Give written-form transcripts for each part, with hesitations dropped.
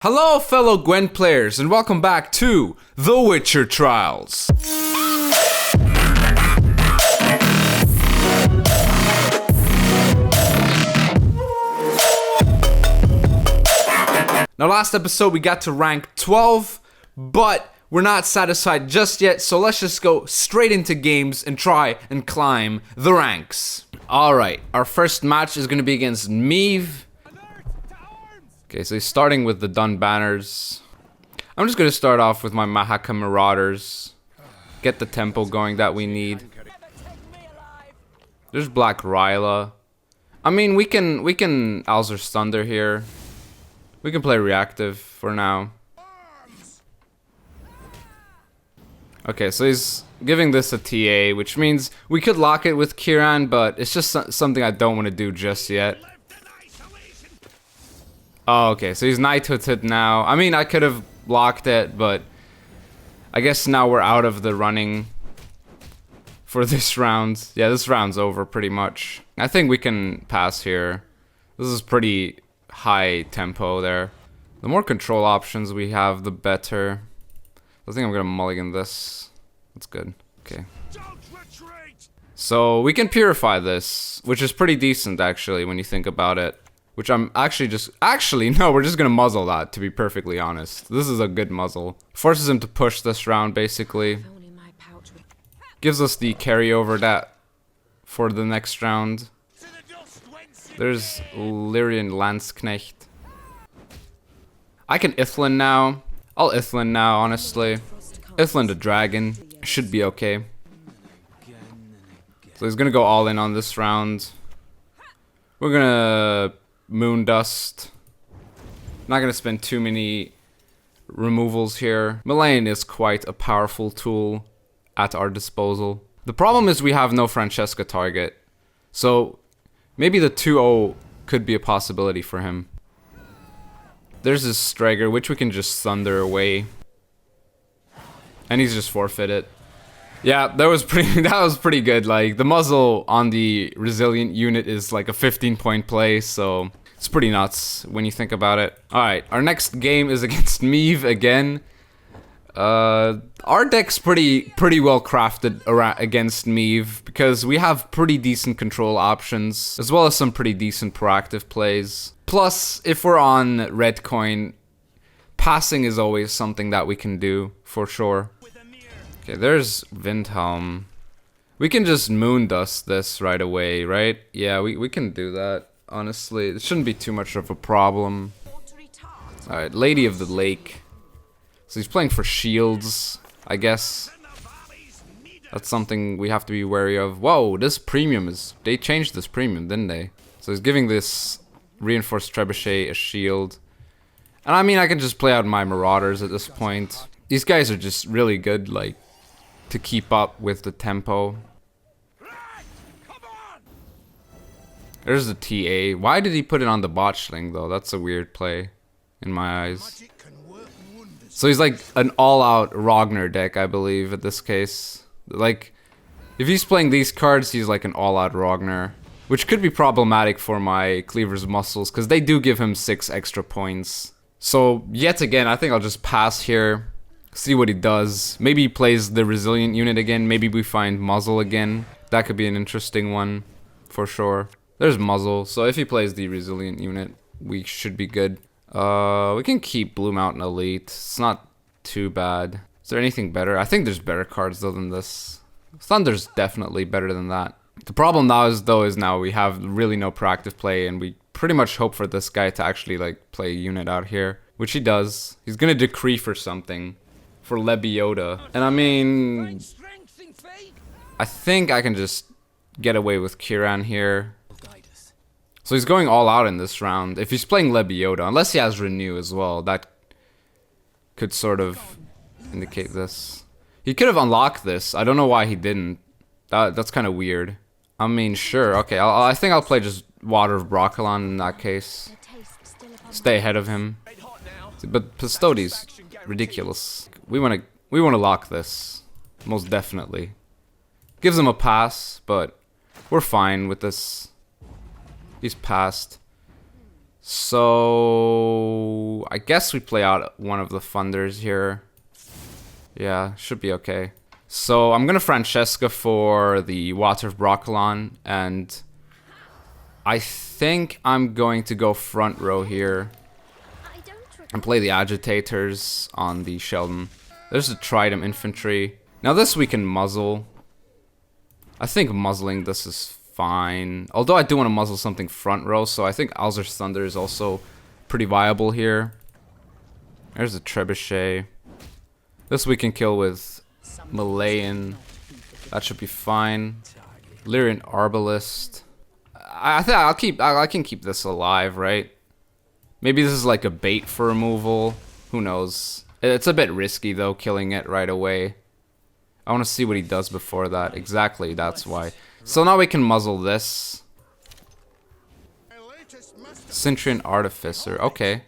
Hello fellow GWENT players and welcome back to The Witcher Trials. Now last episode we got to rank 12, but we're not satisfied just yet, so let's just go straight into games and try and climb the ranks. Alright, our first match is going to be against Meve. Okay, so he's starting with the Dun Banners. I'm just going to start off with my Mahaka Marauders. Get the tempo going that we need. There's Black Ryla. I mean, we can Alzur's Thunder here. We can play reactive for now. Okay, so he's giving this a TA, which means we could lock it with Kiran, but it's just something I don't want to do just yet. Oh, okay, so he's Knighthooted now. I mean, I could have locked it, but I guess now we're out of the running for this round. Yeah, this round's over pretty much. I think we can pass here. This is pretty high tempo there. The more control options we have, the better. I think I'm gonna mulligan this. That's good. Okay. So we can purify this, which is pretty decent actually when you think about it. Which I'm actually no, we're just gonna muzzle that, to be perfectly honest. This is a good muzzle. Forces him to push this round basically. Gives us the carryover that for the next round. There's Lyrian Landsknecht. I can Ithlin now. I'll Ithlin now, honestly. Ithlin the dragon. Should be okay. So he's gonna go all in on this round. We're gonna Moondust. Not gonna spend too many removals here. Mullane is quite a powerful tool at our disposal. The problem is we have no Francesca target. So maybe the 2-0 could be a possibility for him. There's this Strager, which we can just thunder away. And he's just forfeited. Yeah, that was pretty good. Like, the muzzle on the resilient unit is like a 15-point play, so it's pretty nuts when you think about it. Alright, our next game is against Meve again. Our deck's pretty well crafted against Meve because we have pretty decent control options, as well as some pretty decent proactive plays. Plus, if we're on red coin, passing is always something that we can do, for sure. Okay, there's Windhelm. We can just Moondust this right away, right? Yeah, we can do that, honestly. It shouldn't be too much of a problem. Alright, Lady of the Lake. So he's playing for shields, I guess. That's something we have to be wary of. Whoa, this premium is... They changed this premium, didn't they? So he's giving this Reinforced Trebuchet a shield. And I mean, I can just play out my Marauders at this point. These guys are just really good, like, to keep up with the tempo. There's the TA. Why did he put it on the Botchling, though? That's a weird play, in my eyes. So he's like an all-out Ragnar deck, I believe, at this case. Like, if he's playing these cards, he's like an all-out Ragnar. Which could be problematic for my Cleaver's Muscles, because they do give him 6 extra points. So, yet again, I think I'll just pass here. See what he does. Maybe he plays the Resilient unit again. Maybe we find Muzzle again. That could be an interesting one, for sure. There's Muzzle, so if he plays the Resilient unit, we should be good. We can keep Blue Mountain Elite. It's not too bad. Is there anything better? I think there's better cards though than this. Thunder's definitely better than that. The problem now is now we have really no proactive play, and we pretty much hope for this guy to actually like play a unit out here, which he does. He's gonna decree for something, for Lebioda, and I mean, I think I can just get away with Kiran here. So he's going all out in this round. If he's playing Lebioda, unless he has Renew as well, that could sort of indicate this. He could have unlocked this. I don't know why he didn't. That's kind of weird. I mean, sure. Okay, I think I'll play just Water of Broccolon in that case. Stay ahead of him. But Pastodi's ridiculous. We wanna lock this, most definitely. Gives him a pass, but we're fine with this. He's passed. So I guess we play out one of the Thunders here. Yeah, should be okay. So I'm gonna Francesca for the Water of Broccolon, and I think I'm going to go front row here and play the Agitators on the Sheldon. There's the Trident Infantry. Now this we can muzzle. I think muzzling this is fine. Although I do want to muzzle something front row, so I think Alzur's Thunder is also pretty viable here. There's the Trebuchet. This we can kill with Malayan. That should be fine. Lyrian Arbalist. I think I can keep this alive, right? Maybe this is like a bait for removal. Who knows? It's a bit risky though, killing it right away. I want to see what he does before that. Exactly, that's why. So now we can muzzle this. Cintrian Artificer. Okay.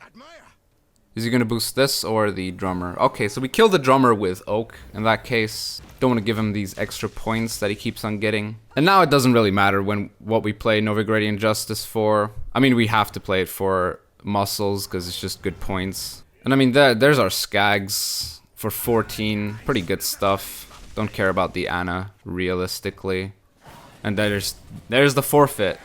Is he going to boost this or the drummer? Okay, so we kill the drummer with Oak. In that case, don't want to give him these extra points that he keeps on getting. And now it doesn't really matter what we play Novigradian Justice for. I mean, we have to play it for muscles because it's just good points. And I mean, there's our Skags for 14. Pretty good stuff. Don't care about the Anna, realistically. And there's the forfeit.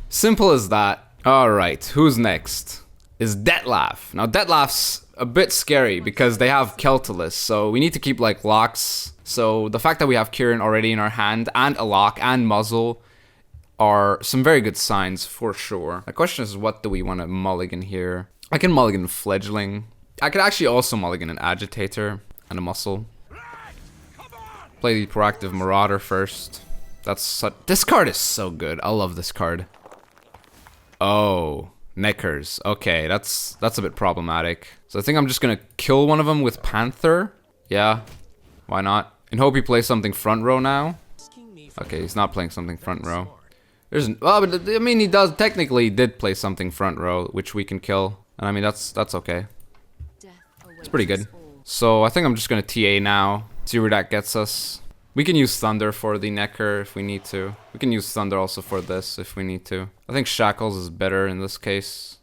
Simple as that. Alright, who's next? Is Detlaff. Now Detlaff's a bit scary because they have Keltalis, so we need to keep like locks. So the fact that we have Kieran already in our hand, and a lock, and muzzle, are some very good signs for sure. The question is, what do we want to mulligan here? I can mulligan Fledgling. I could actually also mulligan an Agitator and a Muscle. Play the Proactive Marauder first. This card is so good. I love this card. Oh, Neckers. Okay, that's a bit problematic. So I think I'm just gonna kill one of them with Panther. Yeah, why not? And hope he plays something front row now. Okay, he's not playing something front row. Well, but I mean, he technically did play something front row, which we can kill. And I mean, that's okay. It's pretty good. So I think I'm just gonna TA now. See where that gets us. We can use Thunder for the Necker if we need to. We can use Thunder also for this if we need to. I think Shackles is better in this case.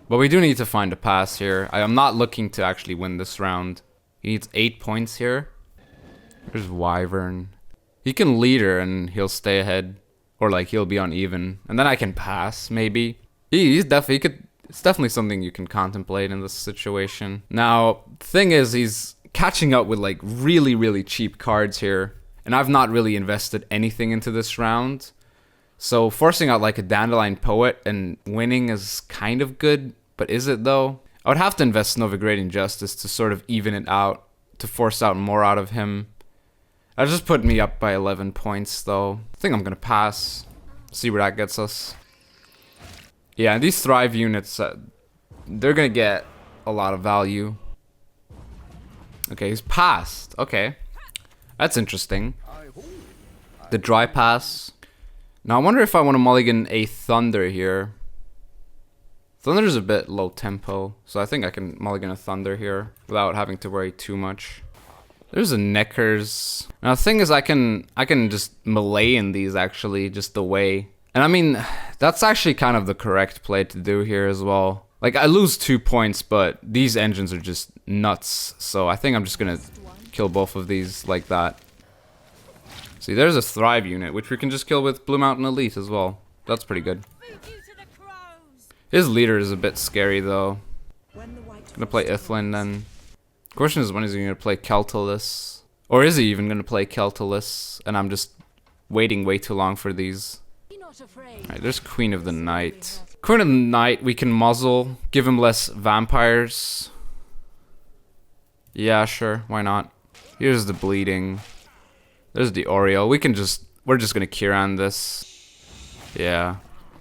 But we do need to find a pass here. I am not looking to actually win this round. He needs 8 points here. There's Wyvern. He can leader and he'll stay ahead. Or like he'll be uneven. And then I can pass, maybe. It's definitely something you can contemplate in this situation. Now, the thing is, he's catching up with like really cheap cards here, and I've not really invested anything into this round, so forcing out like a Dandelion Poet and winning is kind of good, but is it though? I would have to invest Novigradian Justice to sort of even it out, to force out more out of him. That just put me up by 11 points though. I think I'm gonna pass, see where that gets us. Yeah, these Thrive units, they're gonna get a lot of value. Okay, he's passed. Okay. That's interesting. The dry pass. Now I wonder if I want to mulligan a Thunder here. Thunder's a bit low tempo, so I think I can mulligan a Thunder here without having to worry too much. There's a Neckers. Now the thing is, I can just melee in these actually, just the way. And I mean, that's actually kind of the correct play to do here as well. Like, I lose 2 points, but these engines are just nuts. So I think I'm just gonna kill both of these like that. See, there's a Thrive unit, which we can just kill with Blue Mountain Elite as well. That's pretty good. His leader is a bit scary, though. Gonna play Ithlin, then. Question is, when is he gonna play Keltalis? Or is he even gonna play Keltalis? And I'm just waiting way too long for these. Alright, there's Queen of the Night. Queen of the Night, we can muzzle, give him less vampires. Yeah, sure, why not? Here's the bleeding. There's the Oriole. We're just gonna Kieran this. Yeah,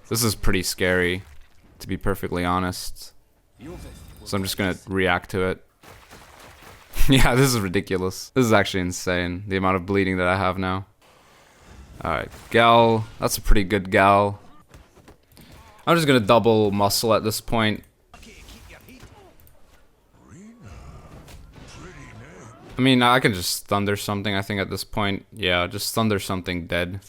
this is pretty scary, to be perfectly honest. So I'm just gonna react to it. Yeah, this is ridiculous. This is actually insane, the amount of bleeding that I have now. Alright, Gal. That's a pretty good Gal. I'm just gonna double muscle at this point. I mean, I can just Thunder something, I think, at this point. Yeah, just Thunder something dead.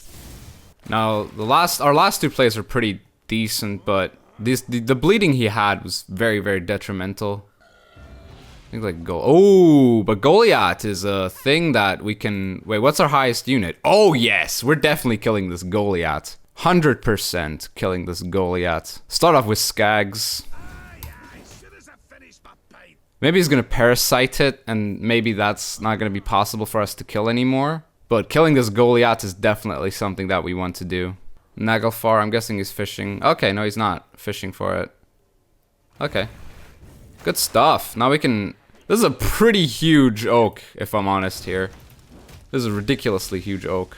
Now, our last two plays are pretty decent, but The bleeding he had was very, very detrimental. I think like oh, but Goliath is a thing that we can... Wait, what's our highest unit? Oh yes, we're definitely killing this Goliath. 100% killing this Goliath. Start off with Skags. Maybe he's gonna parasite it, and maybe that's not gonna be possible for us to kill anymore. But killing this Goliath is definitely something that we want to do. Naglfar, I'm guessing he's fishing. Okay, no, he's not fishing for it. Okay. Good stuff. Now we can... This is a pretty huge oak, if I'm honest here. This is a ridiculously huge oak.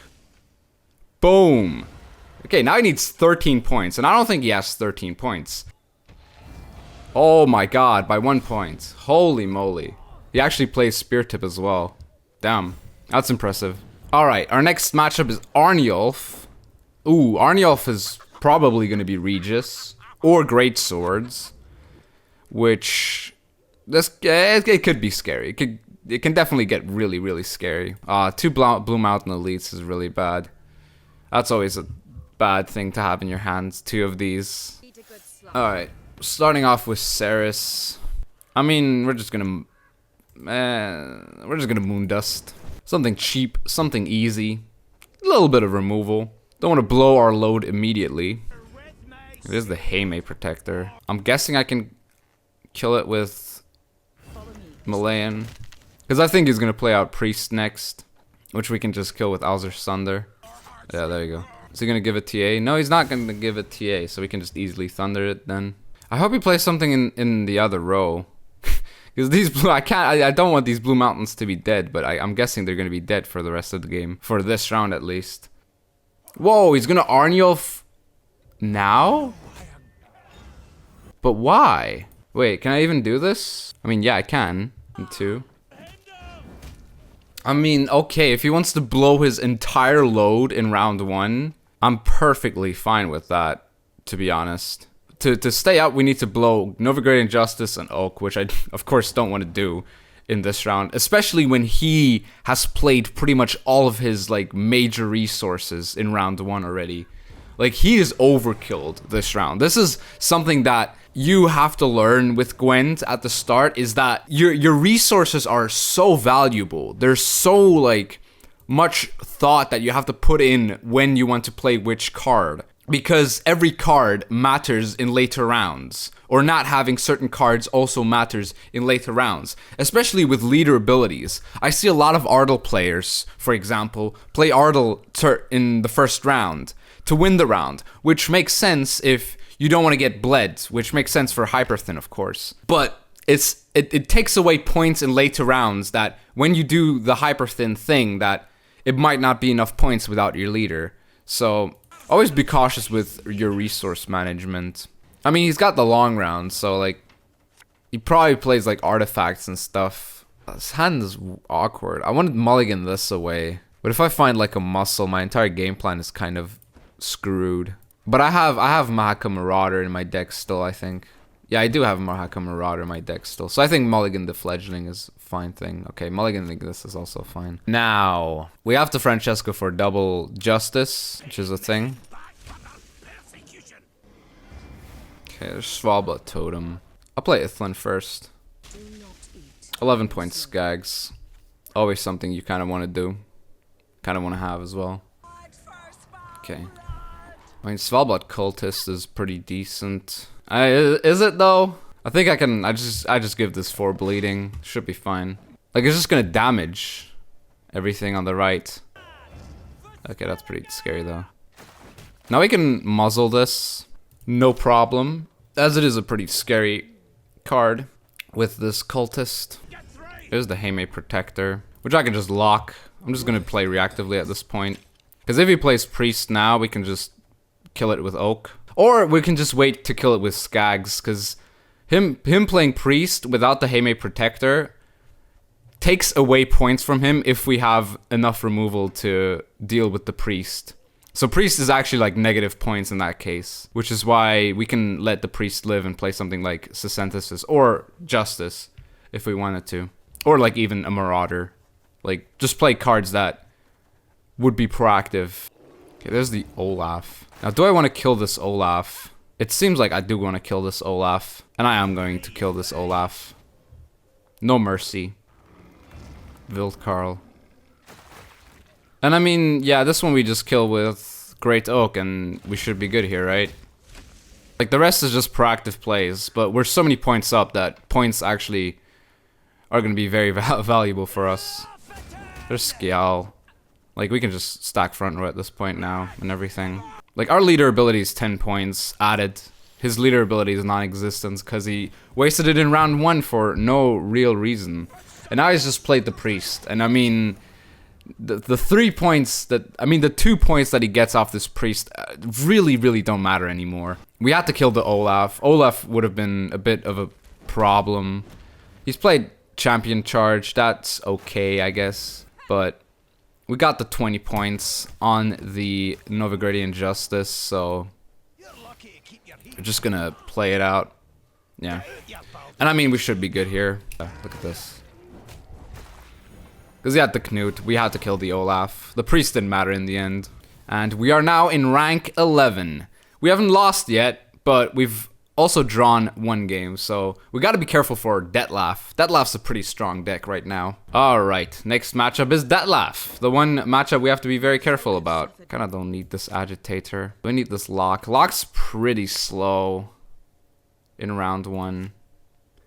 Boom! Okay, now he needs 13 points, and I don't think he has 13 points. Oh my god, by 1 point. Holy moly. He actually plays Spear Tip as well. Damn. That's impressive. Alright, our next matchup is Arniolf. Ooh, Arniolf is probably going to be Regis. Or Great Swords. Which... it could be scary. It can definitely get really, really scary. 2 Blue Mountain Elites is really bad. That's always a bad thing to have in your hands. 2 of these. Alright, starting off with Ceres. I mean, we're just gonna Moondust. Something cheap, something easy. A little bit of removal. Don't want to blow our load immediately. It is the Heime Protector. I'm guessing I can kill it with Malayan. Because I think he's going to play out Priest next. Which we can just kill with Alzur Sunder. Yeah, there you go. Is he going to give it TA? No, he's not going to give it TA. So we can just easily Thunder it then. I hope he plays something in the other row. Because these blue... I don't want these Blue Mountains to be dead. But I'm guessing they're going to be dead for the rest of the game. For this round at least. Whoa, he's going to Arniolf now? But why? Wait, can I even do this? I mean, yeah, I can. In 2. I mean, okay, if he wants to blow his entire load in round 1, I'm perfectly fine with that, to be honest. To stay up, we need to blow Novigrad Injustice and Oak, which I, of course, don't want to do in this round. Especially when he has played pretty much all of his, like, major resources in round 1 already. Like, he is overkilled this round. This is something that you have to learn with Gwent at the start, is that your resources are so valuable. There's so, like, much thought that you have to put in when you want to play which card. Because every card matters in later rounds. Or not having certain cards also matters in later rounds. Especially with leader abilities. I see a lot of Ardell players, for example, play Ardell in the first round to win the round. Which makes sense if you don't want to get bled. Which makes sense for Hyperthin, of course. But it takes away points in later rounds that when you do the Hyperthin thing, that it might not be enough points without your leader. So... always be cautious with your resource management. I mean, he's got the long round, so, like, he probably plays, like, artifacts and stuff. His hand is awkward. I wanted to mulligan this away. But if I find, like, a muscle, my entire game plan is kind of screwed. But I have Mahaka Marauder in my deck still, I think. Yeah, I do have Mahaka Marauder in my deck still. So I think mulligan the Fledgling is a fine thing. Okay, mulliganing this is also fine. Now, we have to Francesca for double justice, which is a thing. Okay, there's Svalbard Totem. I'll play Ithlin first. 11 points, Skags. Always something you kind of want to do. Kind of want to have as well. Okay. I mean, Svalbard Cultist is pretty decent. Is it though? I think I can. I just give this 4 bleeding. Should be fine. Like, it's just gonna damage everything on the right. Okay, that's pretty scary though. Now we can muzzle this, no problem, as it is a pretty scary card with this cultist. There's the Heime Protector, which I can just lock. I'm just gonna play reactively at this point, because if he plays Priest now, we can just kill it with Oak. Or we can just wait to kill it with Skags, because him playing Priest without the Heime Protector takes away points from him if we have enough removal to deal with the Priest. So Priest is actually like negative points in that case, which is why we can let the Priest live and play something like Synthesis or Justice if we wanted to. Or like even a Marauder. Like, just play cards that would be proactive. Okay, there's the Olaf. Now, do I want to kill this Olaf? It seems like I do want to kill this Olaf. And I am going to kill this Olaf. No mercy. Wildkarl. And I mean, yeah, this one we just kill with Great Oak and we should be good here, right? Like, the rest is just proactive plays, but we're so many points up that points actually are going to be very valuable for us. There's Skjal. Like, we can just stack front row at this point now and everything. Like, our leader ability is 10 points added. His leader ability is non-existent because he wasted it in round 1 for no real reason. And now he's just played the priest. And I mean, the 3 points that, I mean, the 2 points that he gets off this priest really don't matter anymore. We had to kill the Olaf. Olaf would have been a bit of a problem. He's played champion charge. That's okay, I guess. But we got the 20 points on the Novigradian Justice, so we're just gonna play it out. Yeah. And I mean, we should be good here. Look at this. Because he had the Knut, we had to kill the Olaf. The priest didn't matter in the end. And we are now in rank 11. We haven't lost yet, but we've also drawn 1 game, so we gotta be careful for Detlaff. Detlaff's a pretty strong deck right now. Alright, next matchup is Detlaff. The one matchup we have to be very careful about. Kinda don't need this Agitator. We need this Lock. Lock's pretty slow in round 1.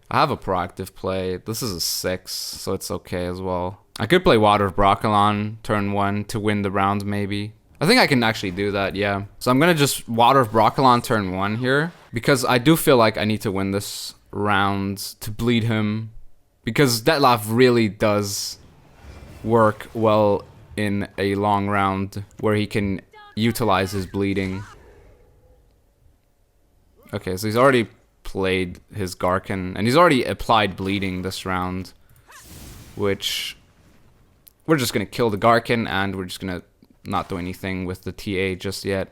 I have a proactive play. This is a 6, so it's okay as well. I could play Water of Brokilon turn 1 to win the round, maybe. I think I can actually do that, yeah. So I'm gonna just Water of Brokilon turn 1 here, because I do feel like I need to win this round to bleed him, because Detlaff really does work well in a long round where he can utilize his bleeding. Okay, so he's already played his Garkin, and he's already applied bleeding this round, which we're just gonna kill the Garkin, and we're just gonna not do anything with the TA just yet.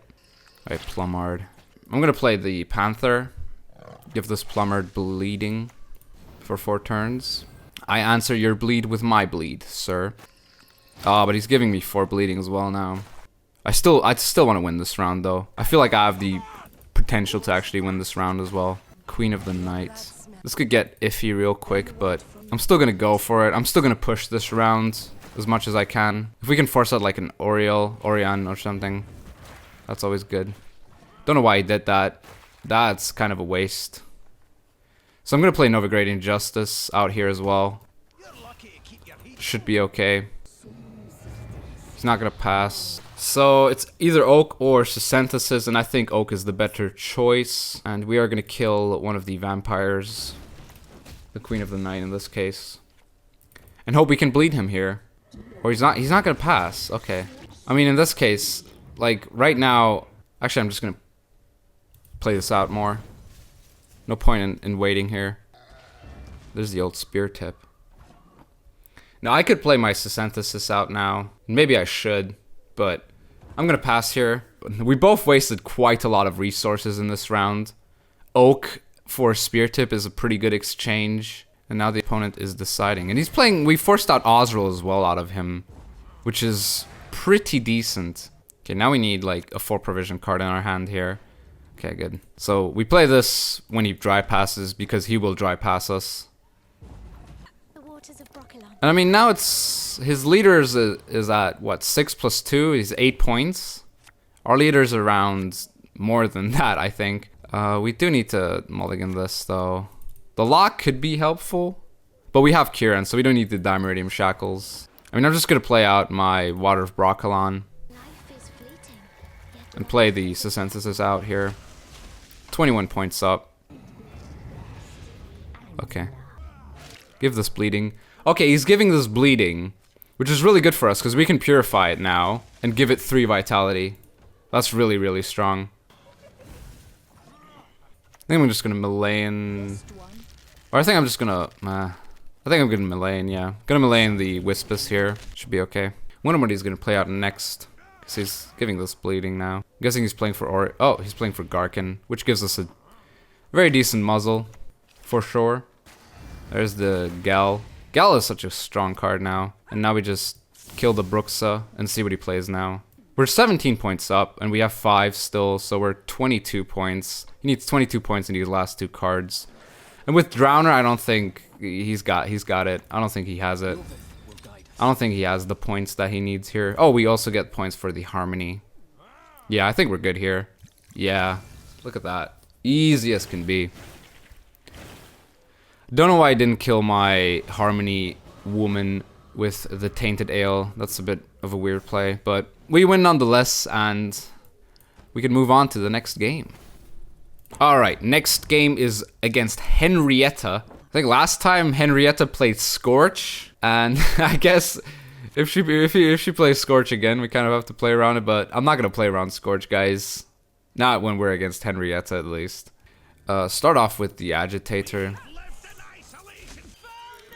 Alright, Plumard. I'm gonna play the Panther. Give this Plumard bleeding for 4 turns. I answer your bleed with my bleed, sir. Oh, but he's giving me 4 bleeding as well now. I still want to win this round though. I feel like I have the potential to actually win this round as well. Queen of the Night. This could get iffy real quick, but I'm still gonna go for it. I'm still gonna push this round as much as I can. If we can force out like an Orion or something, that's always good. Don't know why he did that. That's kind of a waste. So I'm gonna play Novigradian Justice out here as well. Should be okay. He's not gonna pass. So it's either Oak or Synthesis, and I think Oak is the better choice. And we are gonna kill one of the vampires, the Queen of the Night in this case, and hope we can bleed him here. Or he's not gonna pass. Okay. I mean, in this case, like right now, actually I'm just gonna play this out more. No point in waiting here. There's the old spear tip. Now I could play my Synthesis out now. Maybe I should, but I'm gonna pass here. We both wasted quite a lot of resources in this round. Oak for spear tip is a pretty good exchange. And now the opponent is deciding. And he's playing, we forced out Osriel as well out of him, which is pretty decent. Okay, now we need like a 4 provision card in our hand here. Okay, good. So we play this when he dry passes, because he will dry pass us. And I mean, now it's, his leader is at what, 6 + 2? He's 8 points. Our leader's around more than that, I think. We do need to mulligan this though. The Lock could be helpful, but we have Kieran, so we don't need the Dimeridium Shackles. I mean, I'm just gonna play out my Water of Brokilon and play the Synthesis out here. 21 points up. Okay. Give this bleeding. Okay, he's giving this bleeding, which is really good for us, because we can purify it now and give it 3 vitality. That's really strong. I think I'm just gonna Malayan. Or I think I'm just gonna, I think I'm gonna Malayan, yeah. Gonna Malayan the Wispus here. Should be okay. Wonder what he's gonna play out next, because he's giving this bleeding now. I'm guessing he's playing for he's playing for Garkin, which gives us a very decent muzzle, for sure. There's the Gal. Gal is such a strong card now. And now we just kill the Bruxa and see what he plays now. We're 17 points up, and we have 5 still, so we're 22 points. He needs 22 points in these last 2 cards. And with Drowner, I don't think he's got it. I don't think he has it. I don't think he has the points that he needs here. Oh, we also get points for the Harmony. Yeah, I think we're good here. Yeah, look at that. Easy as can be. Don't know why I didn't kill my Harmony woman with the Tainted Ale. That's a bit of a weird play, but we win nonetheless, and we can move on to the next game. Alright, next game is against Henrietta. I think last time Henrietta played Scorch, and I guess if she plays Scorch again, we kind of have to play around it, but I'm not going to play around Scorch, guys. Not when we're against Henrietta, at least. Start off with the Agitator.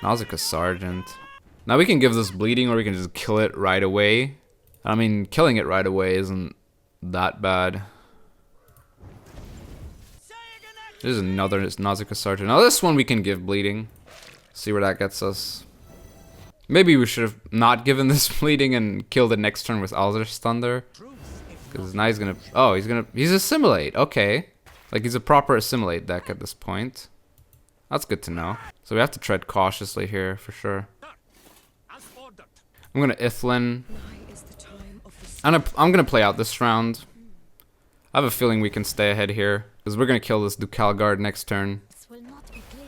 Nausicaa Sergeant. Now we can give this bleeding, or we can just kill it right away. I mean, killing it right away isn't that bad. There's another Nausicaa Sergeant. Now this one we can give bleeding. See where that gets us. Maybe we should have not given this bleeding and killed it next turn with Alder's Thunder. Because now he's gonna... Oh, he's Assimilate. Okay. Like, he's a proper Assimilate deck at this point. That's good to know. So we have to tread cautiously here, for sure. I'm gonna Ithlin. And I'm gonna play out this round. I have a feeling we can stay ahead here. Because we're gonna kill this Dukalgard next turn.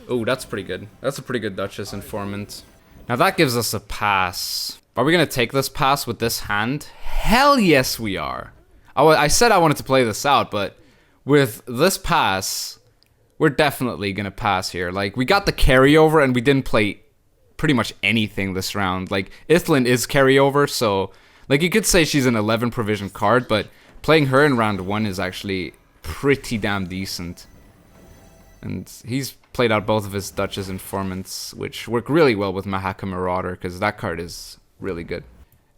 Oh, that's pretty good. That's a pretty good Duchess Informant. Now that gives us a pass. Are we gonna take this pass with this hand? Hell yes we are. I said I wanted to play this out, but with this pass, we're definitely gonna pass here. Like, we got the carryover and we didn't play pretty much anything this round. Like, Ithlin is carryover, so like you could say she's an 11 provision card, but playing her in round 1 is actually pretty damn decent. And he's played out both of his Duchess Informants, which work really well with Mahaka Marauder, because that card is really good.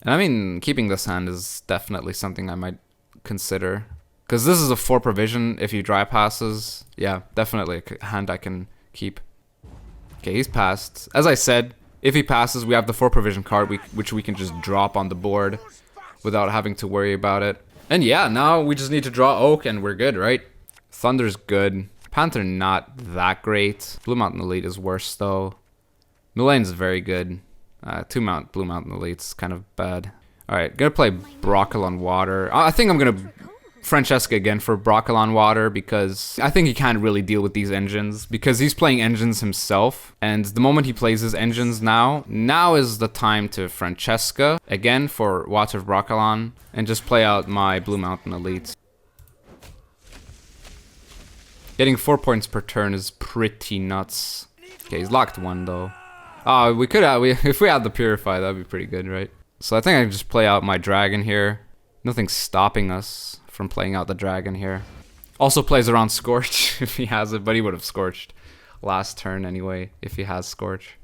And I mean, keeping this hand is definitely something I might consider. Because this is a 4 provision if you dry passes. Yeah, definitely a hand I can keep. Okay, he's passed. As I said, if he passes, we have the 4 provision card, which we can just drop on the board without having to worry about it. And yeah, now we just need to draw Oak and we're good, right? Thunder's good. Panther not that great. Blue Mountain Elite is worse though. Mullane's very good. Blue Mountain Elite's kind of bad. Alright, gonna play Broccolon Water. I think I'm gonna Francesca again for Broccolon Water, because I think he can't really deal with these engines, because he's playing engines himself, and the moment he plays his engines now is the time to Francesca again for Water of Broccolon, and just play out my Blue Mountain Elites. Getting 4 points per turn is pretty nuts. Okay, he's locked 1 though. Oh, we could have, if we had the Purify, that'd be pretty good, right? So I think I can just play out my Dragon here. Nothing's stopping us from playing out the Dragon here. Also plays around Scorch if he has it, but he would have Scorched last turn anyway if he has Scorch.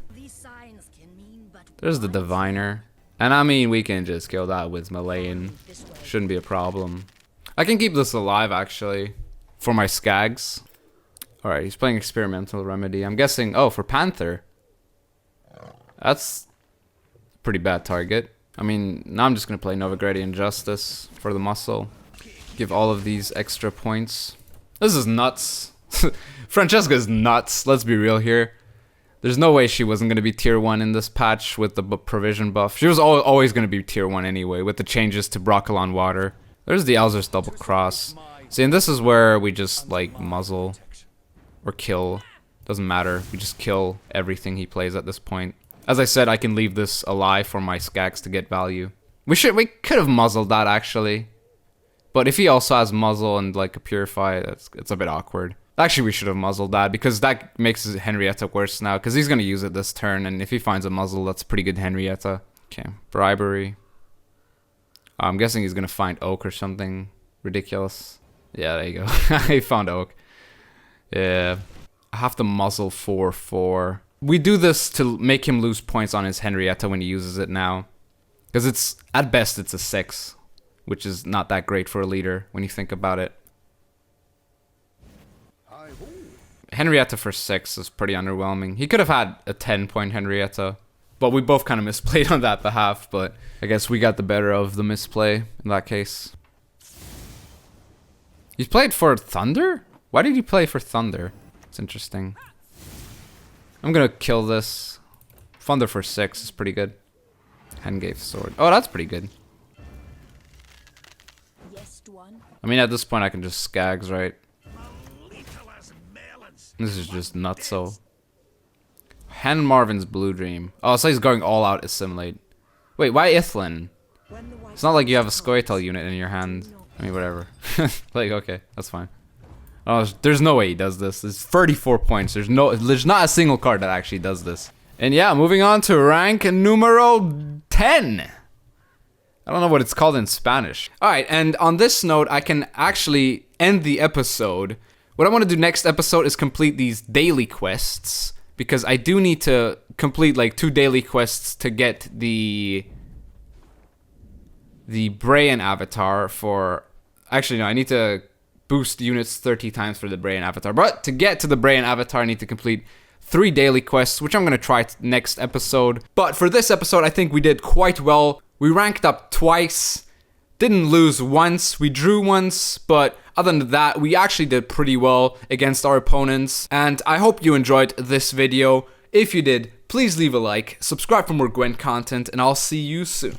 There's the Diviner. And I mean, we can just kill that with Malayan. Shouldn't be a problem. I can keep this alive actually for my Skags. Alright, he's playing Experimental Remedy. I'm guessing, oh, for Panther. That's a pretty bad target. I mean, now I'm just going to play Novigradian Justice for the muscle. Give all of these extra points. This is nuts. Francesca is nuts, let's be real here. There's no way she wasn't going to be tier 1 in this patch with the provision buff. She was always going to be tier 1 anyway with the changes to Broccolon Water. There's the Alzur's Double Cross. See, and this is where we just, like, muzzle or kill. Doesn't matter. We just kill everything he plays at this point. As I said, I can leave this alive for my Skags to get value. We could have muzzled that actually. But if he also has muzzle and like a Purify, it's a bit awkward. Actually, we should have muzzled that, because that makes Henrietta worse now, because he's going to use it this turn, and if he finds a muzzle, that's pretty good Henrietta. Okay, Bribery. I'm guessing he's going to find Oak or something ridiculous. Yeah, there you go. He found Oak. Yeah. I have to muzzle 4/4. We do this to make him lose points on his Henrietta when he uses it now. Because it's, at best, it's a 6. Which is not that great for a leader when you think about it. Henrietta for 6 is pretty underwhelming. He could have had a 10-point Henrietta. But we both kind of misplayed on that behalf, but I guess we got the better of the misplay in that case. You played for Thunder? Why did you play for Thunder? It's interesting. I'm gonna kill this. Thunder for 6 is pretty good. Hengave sword. Oh, that's pretty good. I mean, at this point I can just skags, right? This is just nutso. Hen Marvin's Blue Dream. Oh, so he's going all out assimilate. Wait, why Ithlin? It's not like you have a Scoia'tael unit in your hand. I mean, whatever. Like, okay, that's fine. Oh, there's no way he does this. It's 34 points. There's not a single card that actually does this. And yeah, moving on to rank numero 10. I don't know what it's called in Spanish. Alright, and on this note, I can actually end the episode. What I want to do next episode is complete these daily quests, because I do need to complete like 2 daily quests to get the Brayan avatar for... Actually, no, I need to boost units 30 times for the Brayan avatar. But to get to the Brayan avatar, I need to complete 3 daily quests, which I'm going to try next episode. But for this episode, I think we did quite well. We ranked up twice, didn't lose once, we drew once, but other than that, we actually did pretty well against our opponents. And I hope you enjoyed this video. If you did, please leave a like, subscribe for more Gwent content, and I'll see you soon.